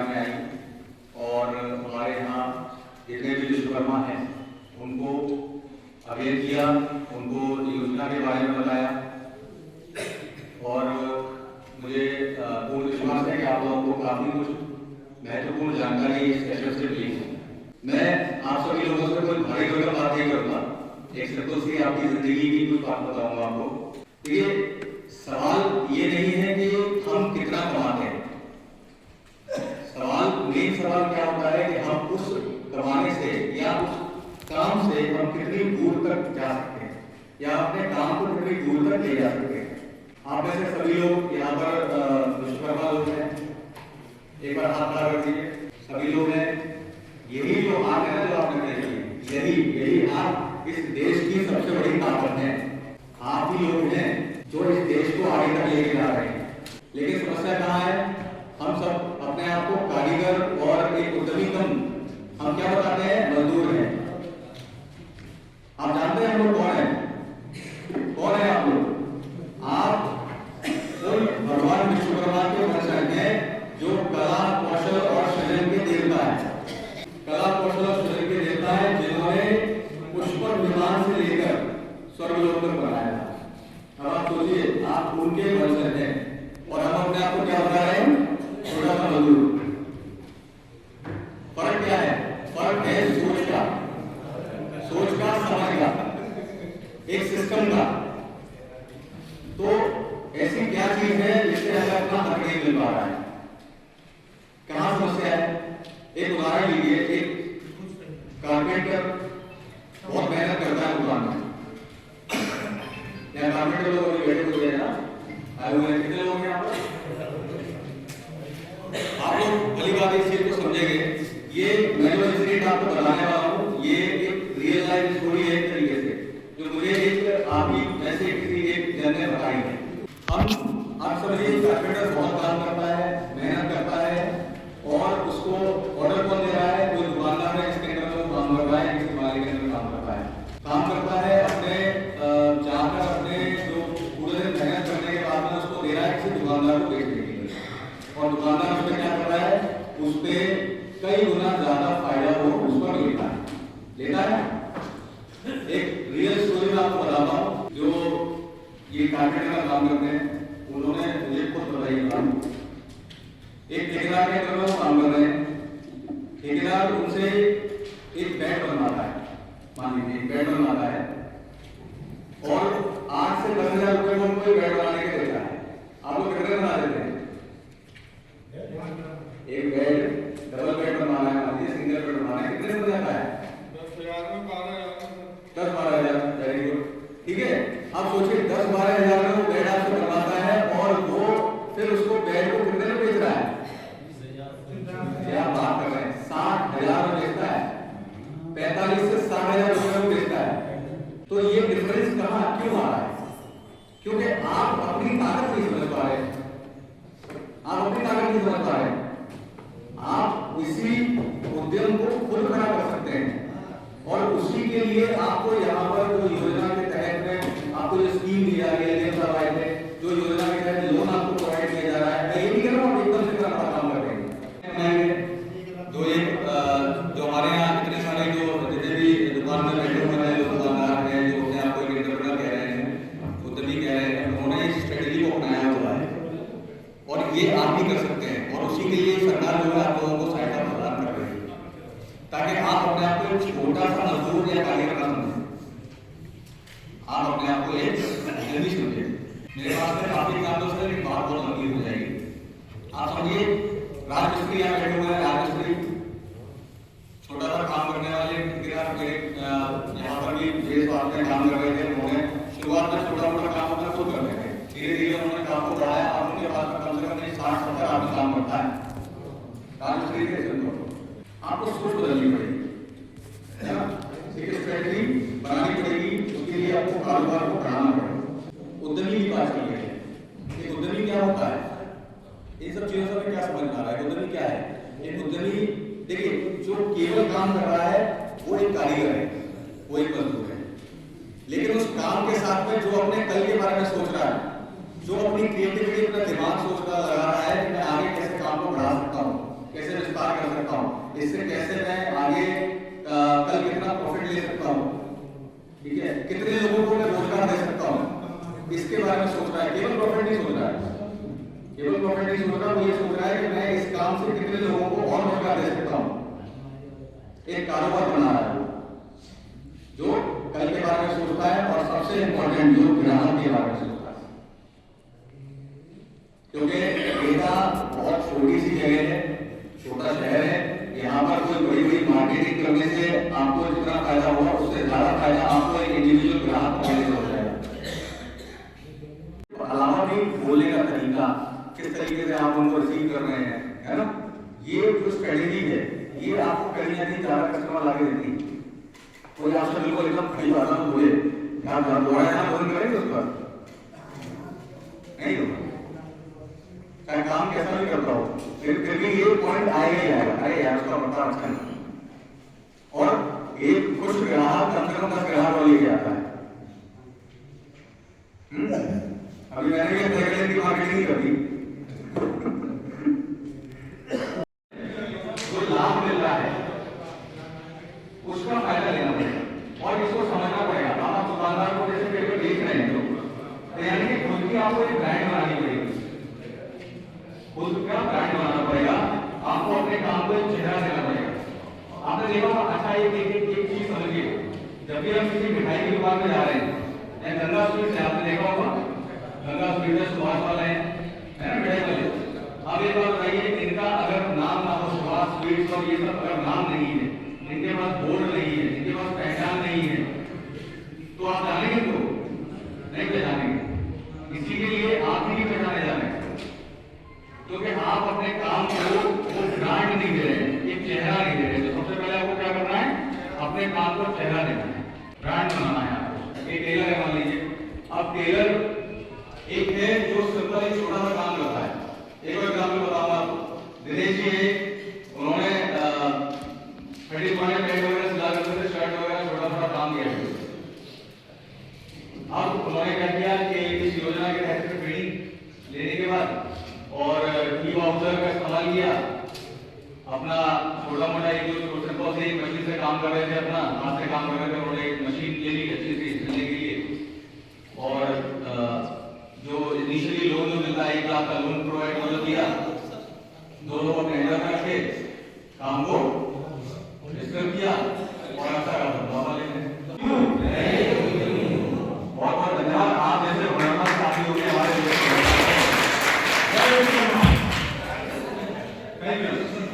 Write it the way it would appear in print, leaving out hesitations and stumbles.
संख्या में आई और हमारे यहाँ जितने भी विश्वकर्मा हैं उनको अवेयर किया, उनको योजना के बारे में बताया और मुझे पूर्ण विश्वास है कि आप लोगों को काफ़ी कुछ महत्वपूर्ण जानकारी इस सेशन से मिली है। मैं आप सभी लोगों से कोई भारी भरकम बात नहीं करूँगा, एक शब्दों से आपकी जिंदगी की कुछ बात बताऊंगा आपको। तो ये सवाल ये नहीं है कि हम कितना कमाते हैं, मेन सवाल क्या होता है कि हम उस कमाने से या उस काम से हम कितनी दूर तक जा सकते हैं या अपने काम को कितनी दूर तक ले जा सकते हैं। आप में से सभी लोग यहाँ पर विश्वकर्मा लोग हैं, एक बार हाथ खड़ा कर दीजिए। सभी लोग हैं, यही जो हाथ है ना जो आपने देखी, यही हाथ इस देश की सबसे बड़ी ताकत है। आप ही लोग हैं जो इस देश को आगे तक लेके जा रहे हैं। लेकिन समस्या कहाँ है? हम सब अपने आप को कारीगर और एक उद्यमी कम हम क्या बताते हैं? मजदूर हैं। आप जानते हैं हम लोग कौन है? कौन है आप लोग? आप कोई भगवान विश्वकर्मा के वंशज हैं जो कला कौशल और सृजन के देवता है। कला कौशल और सृजन के देवता है जिन्होंने पुष्पक विमान से लेकर स्वर्गलोक तक बनाया। अब आप सोचिए, आप उनके वंशज हैं और हम अपने आप को क्या बता रहे हैं? छोटा सा मजदूर। फर्क क्या है? फर्क है सोच का, समझ का, एक सिस्टम का। तो ऐसी क्या चीज है जिससे हमें अपना हक नहीं मिल पा रहा है? कहां समस्या है? एक उदाहरण लीजिए, एक कारपेंटर बहुत मेहनत करता है दुकान में। कारपेंटर लोग बैठे हुए हैं ना, आए हुए हैं, कितने लोग हैं यहाँ पर? आप लोग भली बात इस चीज को समझेंगे। ये मैं जो इंसिडेंट आपको बताने वाला हूँ ये एक रियल लाइफ स्टोरी है एक तरीके से, जो मुझे एक आप ही ऐसे किसी एक जन ने बताई है। हम आप समझिए, कारपेंटर बहुत काम करता है, मेहनत करता है और उसको ऑर्डर कौन दे रहा है? कोई दुकानदार है इसके अंदर वो काम कर रहा है, किसी मालिक के अंदर काम करता है अपने जाकर अपने जो पूरे दिन मेहनत करने के बाद में उसको दे रहा है किसी दुकानदार को बेचने के लिए, और दुकानदार उसमें क्या कर रहा है? उस पर कई गुना ज्यादा फायदा वो उस पर लेता है। एक रियल स्टोरी में आपको बताता हूँ, जो ये कारपेंटर का काम करते हैं उन्होंने मुझे खुद बताई काम। एक ठेकेदार के अंदर वो काम कर रहे हैं। ठेकेदार उनसे एक बेड बनवाता है, मान लीजिए एक बेड बनवाता है और 8 से 10,000 रुपए में उनको बेड बनाने के देता है। आप लोग कितने बना देते हैं? एक बेड, डबल बेड बनवाना है, सिंगल बेड बनवाना है, कितने बन जाता है? 10-12,000। वेरी गुड, ठीक है। आप सोचिए 10-12,000 में वो बेड आपसे बनवाता है और वो फिर उसको बेड को कितने में बेच रहा है? क्या बात कर रहे हैं? 60,000 में बेचता है, 45 से 60,000 रुपए में बेचता है। तो ये डिफरेंस कहाँ क्यों आ रहा है? क्योंकि आप अपनी ताकत नहीं समझ पा रहे, आप अपनी ताकत नहीं समझ पा रहे। आप इसी उद्यम को खुद खड़ा कर सकते हैं और उसी के लिए आपको यहाँ पर जो योजना के तहत में आपको जो स्कीम दी जा रही है, जो योजना के तहत लोन आपको प्रोवाइड किया जा रहा है, मैं ये नहीं कह रहा हूँ एकदम से काम कर रहे हैं। जो हमारे यहाँ इतने सारे जो जितने भी दुकान में बैठे हुए हैं, जो दुकानदार हैं, जो अपने आप को एंटरप्रेन्योर कह रहे हैं, उद्यमी कह रहे हैं, उन्होंने इस स्ट्रेटेजी को अपनाया हुआ है और ये आप भी कर सकते हैं। और उसी के लिए सरकार जो है आप लोगों को सहायता प्रदान कर रही है ताकि आप अपने आप को छोटा सा मजदूर या कारीगर ना समझें, आप अपने आप को एक उद्यमी समझें। मेरे पास में काफी एग्जाम्पल्स हैं, लेकिन बात बहुत लंबी हो जाएगी। आप समझिए, राजमिस्त्री यहाँ बैठे हुए हैं, राजमिस्त्री छोटा सा काम करने वाले यहाँ पर भी देश वाले काम कर रहे थे। उन्होंने शुरुआत में छोटा मोटा काम अपना खुद कर रहे थे, धीरे धीरे उन्होंने काम को बढ़ाया और उनके पास कम से कम 60-70 आदमी काम करता है। राजमिस्त्री के आपको सोच बदलनी पड़ेगी, है ना? एक स्ट्रेटजी बनानी पड़ेगी, उसके लिए आपको कारोबार को बढ़ाना पड़ेगा। उद्यमी की बात की है, एक उद्यमी क्या होता है? इन सब चीजों से क्या समझ में आ रहा है? उद्यमी क्या है? एक उद्यमी, देखिए, जो केवल काम कर रहा है वो एक कारीगर है, वो एक मजदूर है, लेकिन उस काम के साथ में जो अपने कल के बारे में सोच रहा है, जो अपनी क्रिएटिविटी, अपना दिमाग सोच रहा लगा रहा है कि मैं आगे कैसे काम को बढ़ा सकता हूँ, कैसे इससे कैसे मैं आगे कल कितना प्रॉफिट ले सकता हूँ, ठीक है, कितने लोगों को मैं रोजगार दे सकता हूँ, इसके बारे में सोच रहा है। केवल प्रॉफिट नहीं सोच रहा है, केवल प्रॉफिट नहीं सोच रहा, वो ये सोच रहा है कि मैं इस काम से कितने लोगों को और रोजगार दे सकता हूँ। एक कारोबार बना रहा है जो कल के बारे में सोचता है, और सबसे इंपॉर्टेंट जो ग्राहक के बारे में सोचता है। क्योंकि एटा बहुत छोटी सी जगह है, छोटा शहर है, यहाँ पर कोई बड़ी बड़ी मार्केटिंग करने से आपको जितना फायदा होगा उससे ज्यादा फायदा आपको एक इंडिविजुअल ग्राहक पहले से हो जाएगा। अलावा भी बोलने का तरीका, किस तरीके से आप उनको रिसीव कर रहे हैं, है ना, ये जो स्ट्रेटेजी है ये आपको कहीं ना कहीं ज्यादा कस्टमर लाके देती है। कोई आपसे बिल्कुल एकदम खड़ी बात ना बोले, आप दोबारा यहाँ फोन करेंगे उस पर नहीं होगा, चाहे काम कैसा भी करता हो, फिर भी ये पॉइंट आएगा ही आएगा, अरे यार उसका मतलब अच्छा नहीं। और एक कुछ ग्राहक कम से कम 10 ग्राहक वाले लेके आता है। अभी मैंने ये तय की मार्केटिंग नहीं करती, जो लाभ मिल रहा है उसका फायदा लेना पड़ेगा और इसको समझना पड़ेगा। आप दुकानदार को जैसे पेपर बेच रहे हैं तो यानी कि खुद की आपको एक ब्रांड बनानी पड़ेगी, खुद का ब्रांड बनाना पड़ेगा, आपको अपने काम को एक चेहरा देना पड़ेगा। आपने देखा होगा, अच्छा एक चीज समझिए, जब भी हम किसी मिठाई की दुकान में जा रहे हैं, गंगा स्वीट्स है, आपने देखा होगा, गंगा स्वीट्स सुभाष वाले हैं, है ना, मिठाई वाले। अब एक बात बताइए, इनका अगर नाम ना हो, सुभाष स्वीट्स और ये सब अगर नाम नहीं है, इनके पास बोर्ड नहीं है, इनके पास पहचान नहीं है, तो आप जानेंगे तो नहीं पहचानेंगे। इसी के लिए आप ही पहचाने जाने, क्योंकि आप अपने काम को वो ब्रांड नहीं दे रहे, एक चेहरा नहीं दे रहे। तो सबसे पहले आपको क्या करना है, अपने काम को चेहरा देना है, ब्रांड बनाना है आपको। एक टेलर है मान लीजिए, अब टेलर एक है जो सिंपल एक छोटा सा काम करता है। एक और एग्जाम्पल बताऊंगा आपको, दिनेश जी है, उन्होंने पेंट वगैरह सिला करते थे, शर्ट वगैरह छोटा छोटा काम किया। अब उन्होंने क्या किया कि इस योजना के तहत ट्रेनिंग लेने के बाद और ई वाउचर का इस्तेमाल किया, अपना छोटा मोटा एक जो सिंपल से मशीन से काम कर रहे थे, अपना हाथ से काम कर रहे थे, उन्होंने एक मशीन ले ली अच्छी सी सिलने के लिए, और जो इनिशियली लोन जो मिलता है 1 लाख का लोन प्रोवाइड मतलब किया, दोनों को टेंडर करके काम को डिस्कस किया और अच्छा काम बाबा लेने। बहुत बहुत धन्यवाद, आप जैसे हुनरमंद साथी होंगे हमारे। Thank you.